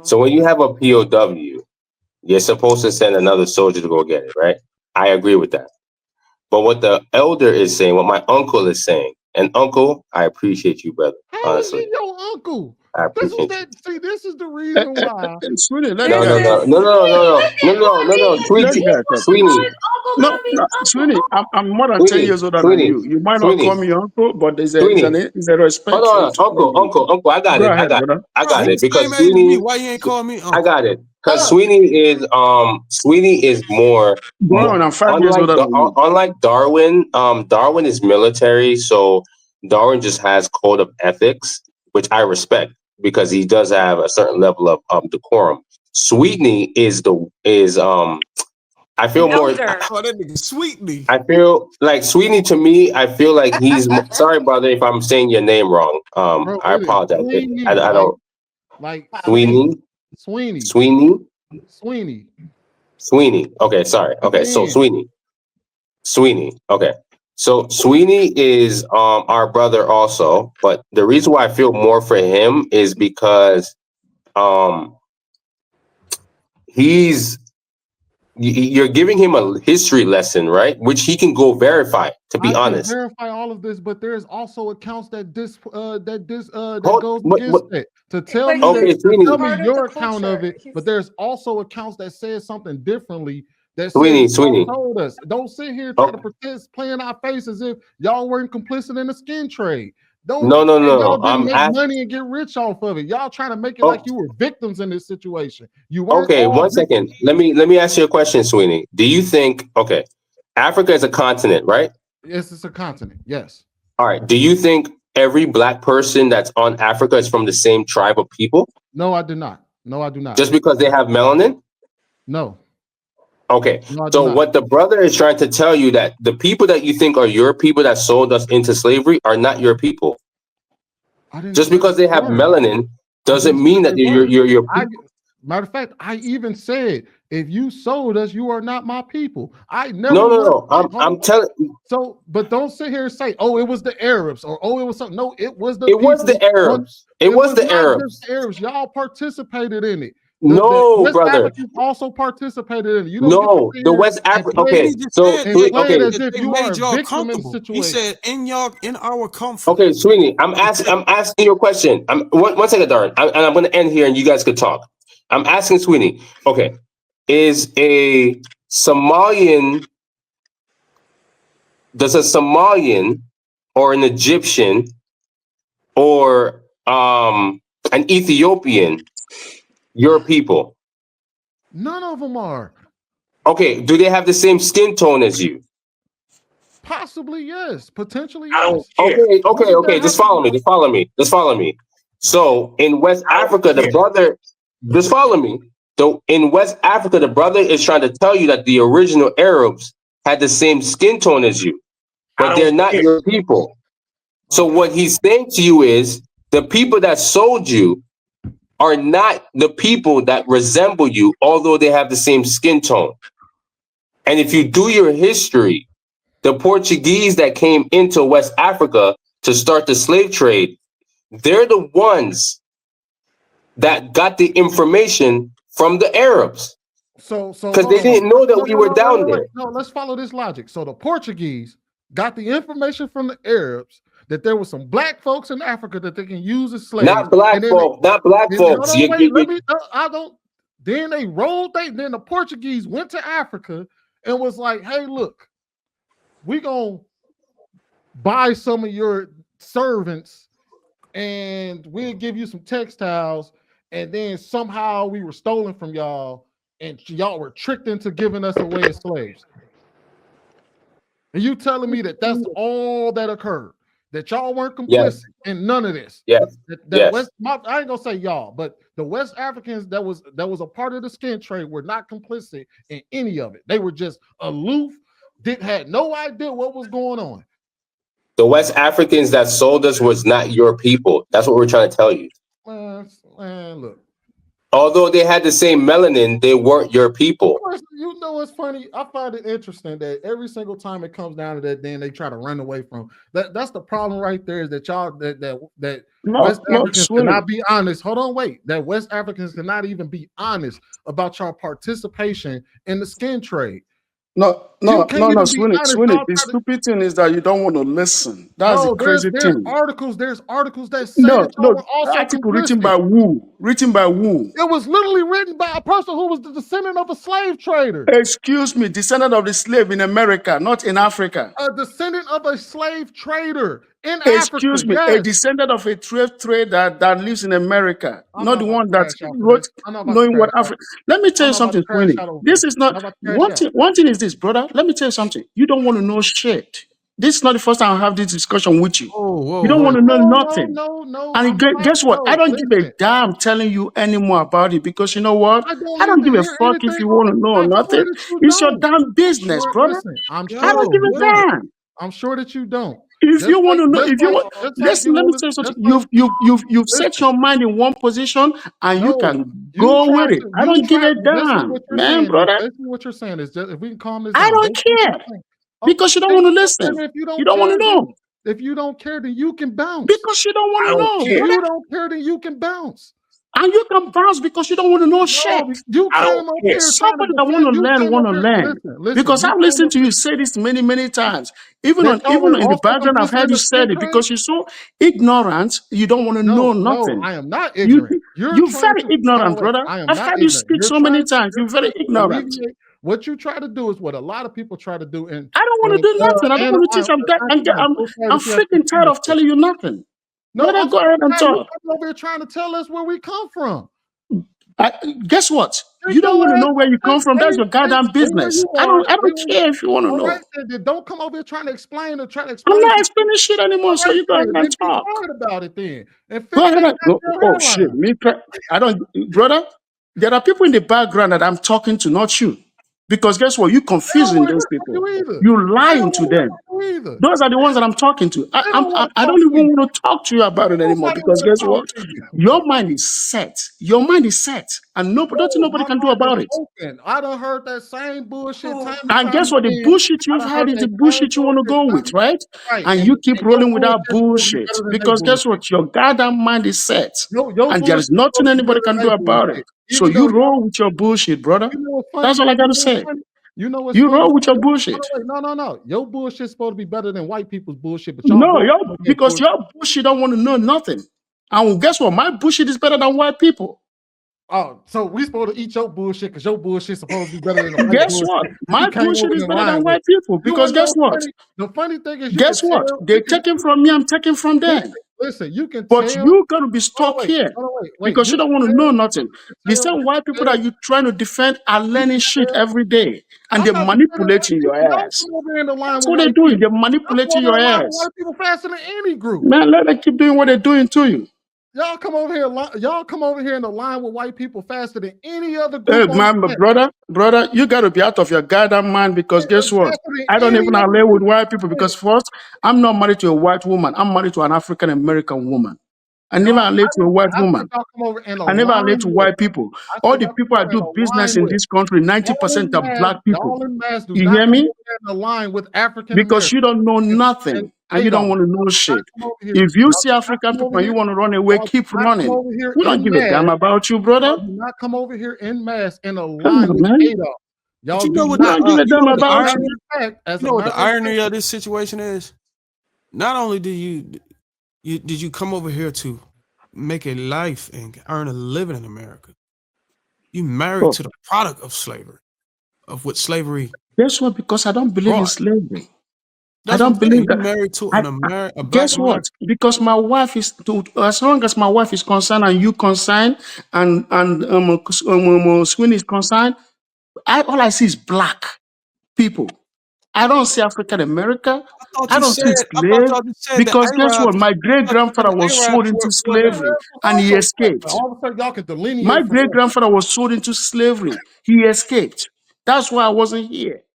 So when you have a POW, you're supposed to send another soldier to go get it, right? I agree with that. But what the elder is saying, what my uncle is saying, and uncle, I appreciate you, brother. How is he your uncle? I appreciate you. See, this is the reason why. Sweeney, No, Sweeney. No, Sweeney, I'm more than 10 years older than you. You might not call me uncle, but there's a respect. Hold on, uncle. I got it. Because Sweeney, why you ain't call me uncle? I got it. Because Sweeney is more. I'm 5 years older than you. Unlike Darwin, Darwin is military, so Darwin just has code of ethics, which I respect because he does have a certain level of decorum. Sweeney I feel more. Oh, that nigga Sweetney. I feel like Sweeney to me. I feel like he's. Sorry, brother, if I'm saying your name wrong. Bro, I apologize. Sweeney, I don't. Like Sweeney. Okay, sorry. Okay, so Sweeney. Okay, so Sweeney is our brother also, but the reason why I feel more for him is because you're giving him a history lesson, right? Which he can go verify. To be honest, verify all of this, but there's also accounts that goes against it. To tell me your account of it, but there's also accounts that says something differently. That Sweeney told us. Don't sit here trying to pretend, playing our face as if y'all weren't complicit in the skin trade. No. Y'all didn't make money and get rich off of it. Y'all trying to make it like you were victims in this situation. You weren't. Okay, 1 second. Let me ask you a question, Sweeney. Do you think Africa is a continent, right? Yes, it's a continent. Yes. All right. Do you think every black person that's on Africa is from the same tribe of people? No, I do not. Just because they have melanin? No. Okay. So what the brother is trying to tell you that the people that you think are your people that sold us into slavery are not your people. Just because they have melanin doesn't mean that you're your people. Matter of fact, I even said, if you sold us, you are not my people. I never. No. I'm telling. So, but don't sit here and say, "Oh, it was the Arabs," or "Oh, it was something." No, it was the. It was the Arabs. It was the Arabs. Arabs. Y'all participated in it. No, West brother. Africans also participated in it. You don't the West Africa. Okay, so as if you are a victim in the situation. He said, "In our comfort." Okay, Sweeney, I'm asking you a question. One second, Darren, and I'm going to end here, and you guys could talk. I'm asking Sweeney. Okay, does a Somalian or an Egyptian or an Ethiopian your people? None of them are. Okay, do they have the same skin tone as you? Possibly, yes. Potentially, yes. Okay. Just follow me. So in West Africa, the brother, just follow me. So in West Africa, the brother is trying to tell you that the original Arabs had the same skin tone as you, but they're not your people. So what he's saying to you is the people that sold you are not the people that resemble you, although they have the same skin tone. And if you do your history, the Portuguese that came into West Africa to start the slave trade, they're the ones that got the information from the Arabs. So because they didn't know that we were down there. No, let's follow this logic. So the Portuguese got the information from the Arabs that there were some black folks in Africa that they can use as slaves. Not black folks. Then they rolled. Then the Portuguese went to Africa and was like, "Hey, look, we gonna buy some of your servants, and we'll give you some textiles." And then somehow we were stolen from y'all, and y'all were tricked into giving us away as slaves. And you telling me that that's all that occurred? That y'all weren't complicit in none of this? Yes. I ain't gonna say y'all, but the West Africans that was a part of the skin trade were not complicit in any of it. They were just aloof, had no idea what was going on. The West Africans that sold us was not your people. That's what we're trying to tell you. Man, look. Although they had the same melanin, they weren't your people. You know what's funny? I find it interesting that every single time it comes down to that, then they try to run away from that. That's the problem right there. Is that y'all that West Africans cannot be honest. Hold on, wait. That West Africans cannot even be honest about y'all participation in the skin trade. No, Sweeney. The stupid thing is that you don't want to listen. That's the crazy thing. There's articles that say that y'all were also article written by who? It was literally written by a person who was the descendant of a slave trader. Excuse me, descendant of the slave in America, not in Africa. A descendant of a slave trader in Africa. Excuse me, yes. A descendant of a slave trader that lives in America, not the one that wrote knowing what Africa. Let me tell you something, Sweeney. This is not one thing is this, brother. Let me tell you something. You don't want to know shit. This is not the first time I have this discussion with you. You don't want to know nothing. No. And guess what? I don't give a damn telling you any more about it because you know what? I don't give a fuck if you want to know or nothing. It's your damn business, brother. I don't give a damn. I'm sure that you don't. If you want to know, if you want, listen, let me tell you something. You've set your mind in one position and you can go with it. I don't give a damn, man, brother. Basically, what you're saying is just if we can calm this down. I don't care because you don't want to listen. You don't want to know. If you don't care, then you can bounce. Because you don't want to know. If you don't care, then you can bounce. And you can bounce because you don't want to know shit. Somebody that want to learn. Listen, because I've listened to you say this many times. Even in the background, I've heard you say it because you're so ignorant. You don't want to know nothing. No, I am not ignorant. You're very ignorant, brother. I've heard you speak so many times. You're very ignorant. What you try to do is what a lot of people try to do. And I don't want to do nothing. I don't want to teach. I'm freaking tired of telling you nothing. No, go ahead and talk. I'm over here trying to tell us where we come from. Guess what? You don't want to know where you come from. That's your goddamn business. I don't care if you want to know. Don't come over here trying to explain. I'm not explaining shit anymore. So you go ahead and talk. About it then. Go ahead. Oh shit, I don't, brother. There are people in the background that I'm talking to, not you. Because guess what? You're confusing those people. You're lying to them. Those are the ones that I'm talking to. I don't even want to talk to you about it anymore because guess what? Your mind is set. Your mind is set. And nothing nobody can do about it. I done heard that same bullshit. And guess what? The bullshit you've had is the bullshit you want to go with, right? And you keep rolling with that bullshit. Because guess what? Your goddamn mind is set. And there's nothing anybody can do about it. So you roll with your bullshit, brother. That's all I got to say. You know what? You roll with your bullshit. No. Your bullshit's supposed to be better than white people's bullshit. But because your bullshit don't want to know nothing. And guess what? My bullshit is better than white people. Oh, so we supposed to eat your bullshit because your bullshit's supposed to be better than the white Guess what? My bullshit is better than white people. Because guess what? The funny thing is, guess what? They're taking from me. I'm taking from them. Listen, you can. But you're gonna be stuck here because you don't want to know nothing. The same white people that you're trying to defend are learning shit every day, and they're manipulating your ass. That's what they're doing. They're manipulating your ass. White people faster than any group. Man, let them keep doing what they're doing to you. Y'all come over here in the line with white people faster than any other group. Hey, man, brother, you got to be out of your goddamn mind because guess what? I don't even allay with white people because first, I'm not married to a white woman. I'm married to an African American woman. I never allay to a white woman. I never allay to white people. All the people I do business in this country, 90% are black people. You hear me? Because you don't know nothing. And you don't want to know shit. If you see African people and you want to run away, keep running. We don't give a damn about you, brother. Do not come over here en masse in a line with Adolf. Y'all do not give a damn about you. You know what the irony of this situation is? Not only did you come over here to make a life and earn a living in America, you married to the product of slavery, of what slavery. Guess what? Because I don't believe in slavery. I don't believe that. Married to a guess what? Because my wife is, as long as my wife is concerned and you concerned and Sweeney is concerned, all I see is black people. I don't see African America. I don't see slaves. Because guess what? My great grandfather was sold into slavery and he escaped. All of a sudden, y'all can delineate. My great grandfather was sold into slavery. He escaped. That's why I wasn't here.